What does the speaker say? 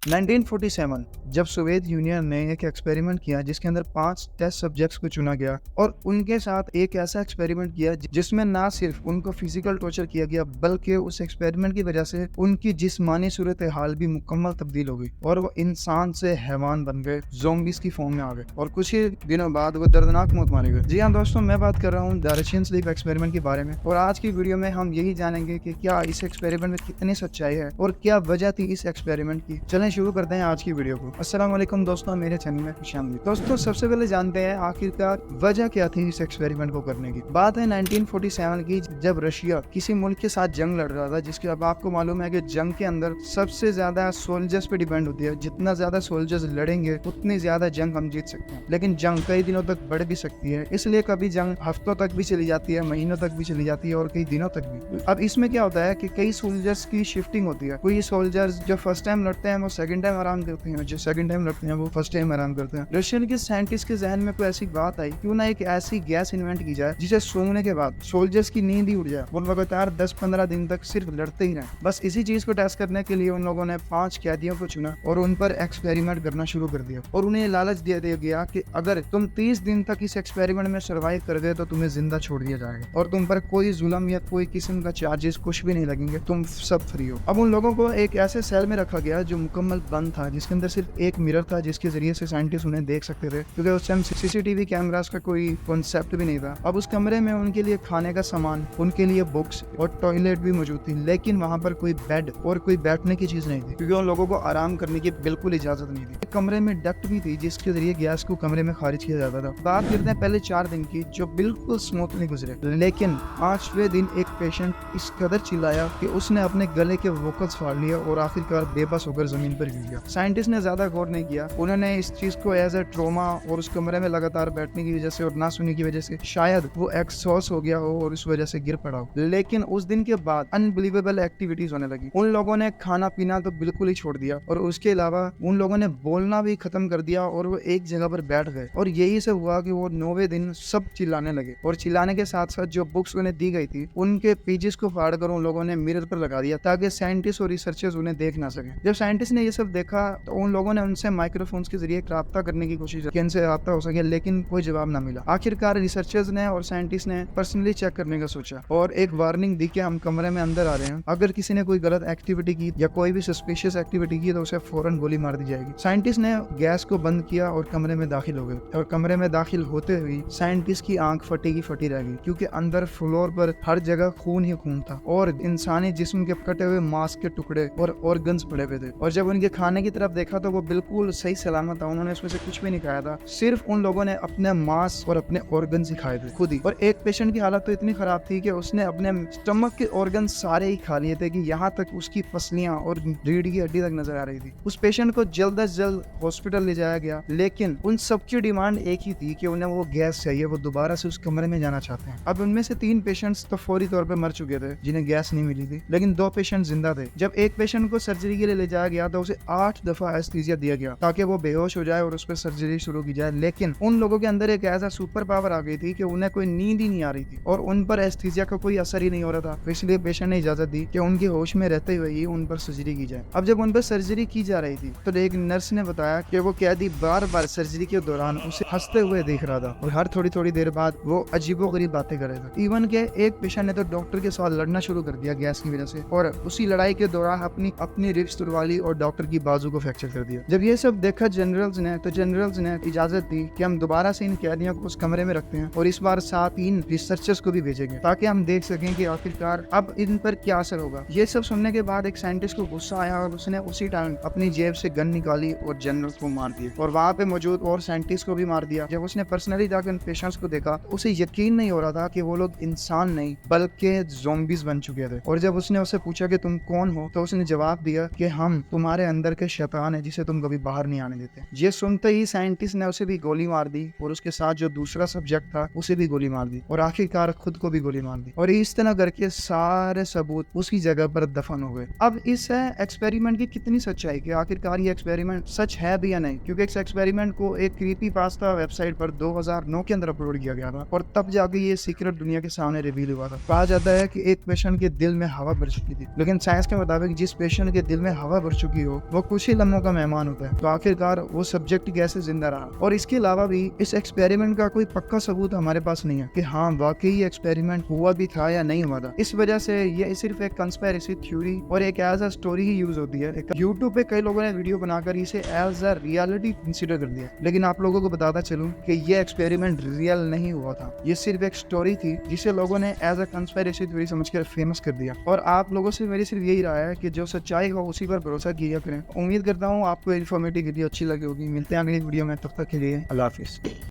1947 जब Soviet union ने एक एक्सपेरिमेंट किया जिसके अंदर 5 टेस्ट सब्जेक्ट्स को चुना गया और उनके साथ एक ऐसा एक्सपेरिमेंट किया जिसमें ना सिर्फ उनको फिजिकल टॉर्चर किया गया बल्कि उस एक्सपेरिमेंट की वजह से उनकी जिस्मानी सूरत हाल भी मुकम्मल तब्दील हो गई और वो इंसान से हैवान बन गए, ज़ॉम्बीज़ की फॉर्म में आ गए और कुछ ही दिनों बाद वो दर्दनाक मौत मारे गए। जी हाँ दोस्तों, मैं बात कर रहा हूँ द रशियन स्लीप एक्सपेरिमेंट के बारे में और आज की वीडियो में हम यही जानेंगे कि क्या इस एक्सपेरिमेंट में कितनी सच्चाई है और क्या वजह थी इस एक्सपेरिमेंट की। चलें शुरू करते हैं आज की वीडियो को। अस्सलाम वालेकुम दोस्तों, मेरे चैनल में खुशामदीद। दोस्तों सबसे पहले जानते हैं आखिरकार वजह क्या थी इस एक्सपेरिमेंट को करने की। बात है 1947 की, जब रशिया किसी मुल्क के साथ जंग लड़ रहा था, जिसके अब आपको मालूम है कि जंग के अंदर सबसे ज्यादा सोल्जर्स पे डिपेंड होती है। जितना ज्यादा सोल्जर्स लड़ेंगे उतनी ज्यादा जंग हम जीत सकते हैं, लेकिन जंग कई दिनों तक बढ़ भी सकती है, इसलिए कभी जंग हफ्तों तक भी चली जाती है, महीनों तक भी चली जाती है और कई दिनों तक भी। अब इसमें क्या होता है कि कई सोल्जर्स की शिफ्टिंग होती है। कोई सोल्जर्स जो फर्स्ट टाइम लड़ते हैं वो सेकंड टाइम आराम करते हैं, जो सेकंड टाइम लड़ते हैं वो फर्स्ट टाइम आराम करते हैं। रशियन के साइंटिस्ट के जहन में कोई ऐसी बात आई, क्यों ना एक ऐसी गैस इन्वेंट की जाए जिसे सूंघने के बाद सोल्जर्स की नींद ही उड़ जाए, वो लगातार 10-15 दिन तक सिर्फ लड़ते ही रहे। बस इसी चीज को टेस्ट करने के लिए उन लोगों ने 5 कैदियों को चुना और उन पर एक्सपेरिमेंट करना शुरू कर दिया और उन्हें लालच दिया गया कि अगर तुम 30 दिन तक इस एक्सपेरिमेंट में सर्वाइव कर गए तो तुम्हें जिंदा छोड़ दिया जाएगा और तुम पर कोई जुल्म या कोई किस्म का चार्जेस कुछ भी नहीं लगेंगे, तुम सब फ्री हो। अब उन लोगों को एक ऐसे सेल में रखा गया जो मुकम्मल बंद था, जिसके अंदर सिर्फ एक मिरर था जिसके जरिए से साइंटिस्ट उन्हें देख सकते थे, क्योंकि उस टाइम सीसीटीवी कैमरास का कोई कॉन्सेप्ट भी नहीं था। अब उस कमरे में उनके लिए खाने का सामान, उनके लिए बुक्स और टॉयलेट भी मौजूद थी, लेकिन वहाँ पर कोई बेड और कोई बैठने की चीज नहीं थी, क्योंकि उन लोगों को आराम करने की बिल्कुल इजाजत नहीं थी। कमरे में डक्ट भी थी जिसके जरिए गैस को कमरे में खारिज किया जाता था। बात करते हैं पहले 4 दिन की, जो बिल्कुल स्मूथली गुजरे, लेकिन 5वें दिन एक पेशेंट इस कदर चिल्लाया कि उसने अपने गले के वोकल्स फाड़ लिए और आखिरकार बेबस होकर जमीन पर गिर गया। साइंटिस्ट ने ज्यादा गौर नहीं किया, उन्होंने इस चीज को एज ए ट्रोमा और उस कमरे में लगातार बैठने की वजह से और ना सुनने की वजह से शायद वो एक्सॉस्ट हो गया हो और इस वजह से गिर पड़ा हो। लेकिन उस दिन के बाद अनबिलीवेबल एक्टिविटीज होने लगी। उन लोगों ने खाना पीना तो बिल्कुल ही छोड़ दिया और उसके अलावा उन लोगों ने बोलना भी खत्म कर दिया और वो एक जगह पर बैठ गए और यही से हुआ कि वो 9वें दिन सब चिल्लाने लगे और चिल्लाने के साथ साथ जो बुक्स उन्हें दी गई थी उनके पेजेस को फाड़ कर उन लोगों ने मिरर पर लगा दिया ताकि साइंटिस्ट और रिसर्चर्स उन्हें देख ना सके। जब साइंटिस्ट ने ये सब देखा तो उन लोगों ने उनसे माइक्रोफोन्स के जरिए राब्ता करने की कोशिश की, इनसे राब्ता हो सके, लेकिन कोई जवाब ना मिला। आखिरकार रिसर्चर्स ने और साइंटिस्ट ने पर्सनली चेक करने का सोचा और एक वार्निंग दी कि हम कमरे में अंदर आ रहे हैं, अगर किसी ने कोई गलत एक्टिविटी की या कोई भी सस्पिशियस एक्टिविटी की तो उसे फौरन गोली मार दी जाएगी। साइंटिस्ट ने गैस को बंद किया और कमरे में दाखिल हो गए और कमरे में दाखिल होते हुए साइंटिस्ट की आंख फटी रह गई, क्योंकि अंदर फ्लोर पर हर जगह खून ही खून था और इंसानी जिस्म के कटे हुए मांस के टुकड़े और ऑर्गन्स पड़े हुए थे। और जब उनके खाने की तरफ देखा तो वो बिल्कुल सही सलामत था, उन्होंने उसमें से कुछ भी नहीं खाया था, सिर्फ उन लोगों ने अपने मांस और अपने ऑर्गन्स ही खाए थे खुद ही। और एक पेशेंट की हालत तो इतनी खराब थी कि उसने अपने स्टमक के ऑर्गन सारे ही खा लिए थे कि यहाँ तक उसकी पसलियां और रीढ़ की हड्डी तक नजर आ रही थी। उस पेशेंट को जल्द से जल्द हॉस्पिटल ले जाया गया, लेकिन उन सबकी डिमांड एक ही थी कि उन्हें वो गैस चाहिए, वो दोबारा से उस कमरे में जाना चाहते हैं। अब उनमें से 3 पेशेंट्स तो फौरी तौर पर मर चुके थे जिन्हें गैस नहीं मिली थी, लेकिन 2 पेशेंट जिंदा थे। जब एक पेशेंट को सर्जरी के लिए ले जाया गया तो उसे 8 दफा एनेस्थीसिया दिया गया ताकि वो बेहोश हो जाए और उस पर सर्जरी शुरू की जाए, लेकिन उन लोगों के अंदर एक ऐसा सुपर पावर आ गई थी कि उन्हें कोई नींद ही नहीं आ रही थी और उन पर एनेस्थीसिया का कोई असर ही नहीं हो रहा था। तो इसलिए पेशेंट ने इजाजत दी कि उनके होश में रहते हुए ही उन पर सर्जरी की जाए। अब जब उन पर सर्जरी की जा रही थी तो एक नर्स ने बताया कि वो कैदी बार बार सर्जरी के दौरान उसे हंसते हुए देख रहा था और हर थोड़ी देर बाद वो अजीबोगरीब बातें कर रहा था। इवन के एक पेशेंट ने तो डॉक्टर के साथ लड़ना शुरू कर दिया गैस की वजह से और उसी लड़ाई के दौरान अपनी रिब्स तुड़वा ली और डॉक्टर की बाजू को फ्रैक्चर कर दिया। जब ये सब देखा जनरल्स ने इजाजत दी कि हम दोबारा से इन कैदियों को उस कमरे में रखते हैं और इस बार साथ 3 रिसर्चर्स को भी भेजेंगे ताकि हम देख सकें कि आखिरकार अब इन पर क्या असर होगा। ये सब सुनने के बाद एक साइंटिस्ट को गुस्सा आया और उसने उसी टाइम अपनी जेब से गन निकाली और जनरल को मार दिया और वहाँ पे मौजूद और साइंटिस्ट को भी मार दिया। जब उसने पर्सनली जाकर उन पेशेंट्स को देखा उसे यकीन नहीं हो रहा था कि वो लोग इंसान नहीं बल्कि ज़ॉम्बीज बन चुके थे। और जब उसने उससे पूछा कि तुम कौन हो तो उसने जवाब दिया कि हम तुम्हारे अंदर के शैतान है जिसे तुम कभी बाहर नहीं आने देते। ये सुनते ही साइंटिस्ट ने उसे भी गोली मार दी और उसके साथ जो दूसरा सब्जेक्ट था उसे भी गोली मार दी और आखिरकार खुद को भी गोली मार दी और इस तरह करके सारे सबूत उसकी जगह पर दफन हो गए। अब इस एक्सपेरिमेंट की कितनी सच्चाई कि आखिरकार ये एक्सपेरिमेंट सच है भी या नहीं, क्योंकि इस एक्सपेरिमेंट को एक क्रीपीपास्ता वेबसाइट पर 2009 के अंदर अपलोड किया गया था और तब जाके ये सीक्रेट दुनिया के सामने रिवील हुआ था। कहा जाता है कि एक पेशेंट के दिल में हवा भर चुकी थी, लेकिन साइंस के मुताबिक जिस पेशेंट के दिल में हवा भर चुकी हो हो वो कुछ ही लम्हों का मेहमान होता है। तो आखिरकार वो सब्जेक्ट कैसे जिंदा रहा? और इसके अलावा भी इस एक्सपेरिमेंट का कोई पक्का सबूत हमारे पास नहीं है कि हाँ वाकई ये एक्सपेरिमेंट हुआ भी था या नहीं हुआ था। इस वजह से ये सिर्फ एक कंस्पिरेसी थ्योरी और एक एज अ स्टोरी ही यूज होती है। यूट्यूब पे कई लोगों ने वीडियो बनाकर इसे एज अ रियलिटी कंसिडर कर दिया, लेकिन आप लोगों को बताता चलूं कि ये एक्सपेरिमेंट रियल नहीं हुआ था। ये सिर्फ एक स्टोरी थी जिसे लोगों ने एज अ कंस्पिरेसी थ्योरी समझकर फेमस कर दिया। और आप लोगों से मेरी सिर्फ यही राय है कि जो सच्चाई हो उसी पर भरोसा किया करें। उम्मीद करता हूँ आपको इन्फॉर्मेटिव वीडियो अच्छी लगी होगी। मिलते हैं अगली वीडियो में, तब तक के लिए अल्लाह हाफिज।